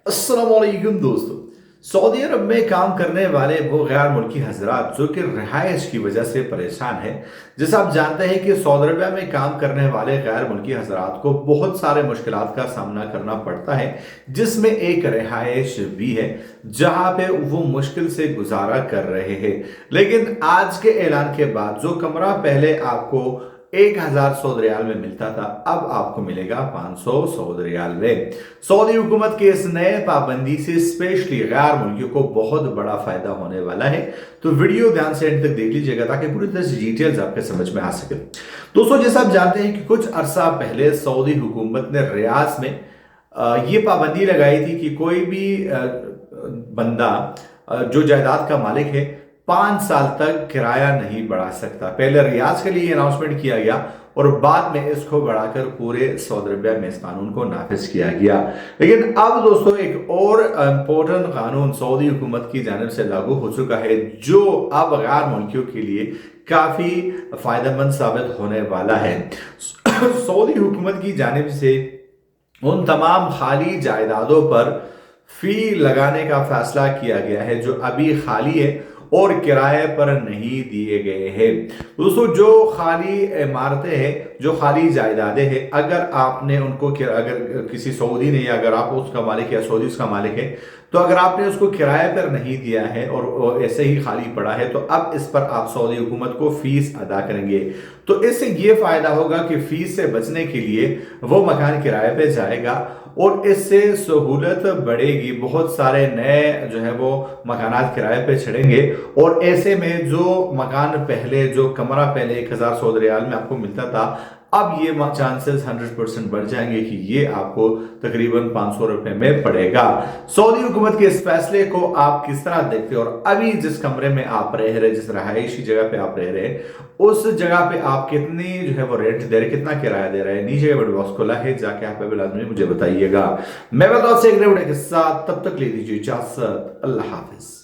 अस्सलाम वालेकुम दोस्तों। सऊदी अरब में काम करने वाले वो गैर मुल्की हजरात जो कि रिहाइश की वजह से परेशान हैं। जैसे आप जानते हैं कि सऊदी अरब में काम करने वाले गैर मुल्की हजरात को बहुत सारे मुश्किलात का सामना करना पड़ता है, जिसमें एक रिहाइश भी है जहां पे वो मुश्किल से गुजारा कर रहे हैं। लेकिन आज के ऐलान के बाद जो कमरा पहले आपको 1000 सऊदी रियाल में मिलता था, अब आपको मिलेगा 500 सऊदी रियाल में। सऊदी हुकूमत के इस नए पाबंदी से स्पेशली गैर मुल्कियों को बहुत बड़ा फायदा होने वाला है। तो वीडियो ध्यान से एंड तक देख लीजिएगा ताकि पूरी तरह से डिटेल्स आपके समझ में आ सके। दोस्तों, जैसा आप जानते हैं कि कुछ अरसा पहले सऊदी हुकूमत ने रियाज में ये पाबंदी लगाई थी कि कोई भी बंदा जो जायदाद का मालिक है 5 साल तक किराया नहीं बढ़ा सकता। पहले रियाज के लिए अनाउंसमेंट किया गया और बाद में इसको बढ़ाकर पूरे सऊदी अरबिया में इस कानून को नाफिज किया गया। लेकिन अब दोस्तों एक और इम्पोर्टेंट कानून सऊदी हुकूमत की जानिब से लागू हो चुका है, जो अब गैर मुल्कियों के लिए काफी फायदेमंद साबित होने वाला है। सऊदी हुकूमत की जानिब से उन तमाम खाली जायदादों पर फी लगाने का फैसला किया गया है जो अभी खाली है और किराए पर नहीं दिए गए हैं। दोस्तों, जो खाली इमारतें हैं, जो खाली जायदादें हैं, अगर आपने उनको अगर किसी सऊदी ने, या अगर आप उसका मालिक या सऊदी उसका मालिक है, तो अगर आपने उसको किराए पर नहीं दिया है और ऐसे ही खाली पड़ा है, तो अब इस पर आप सऊदी हुकूमत को फीस अदा करेंगे। तो इससे ये फायदा होगा कि फीस से बचने के लिए वो मकान किराए पे जाएगा और इससे सहूलत बढ़ेगी। बहुत सारे नए जो है वो मकानात किराए पे चढ़ेंगे और ऐसे में जो मकान पहले, जो कमरा पहले 1000 सऊदी रियाल में आपको मिलता था, अब ये चांसेस 100% बढ़ जाएंगे कि ये आपको तकरीबन 500 रुपए में पड़ेगा। सऊदी हुकूमत के इस फैसले को आप किस तरह देखते हैं, और अभी जिस कमरे में आप रह रहे, जिस रहायशी जगह पे आप रह रहे हैं, उस जगह पे आप कितनी जो है वो रेंट दे रहे, कितना किराया दे रहे हैं? नीचे वीडियो बॉक्स खोला है, जाके आप लाजमी मुझे बताइएगा। मैं बताऊं आपसे एक नए वीडियो के साथ, तब तक ले दीजिए इजाजत। अल्लाह हाफिज।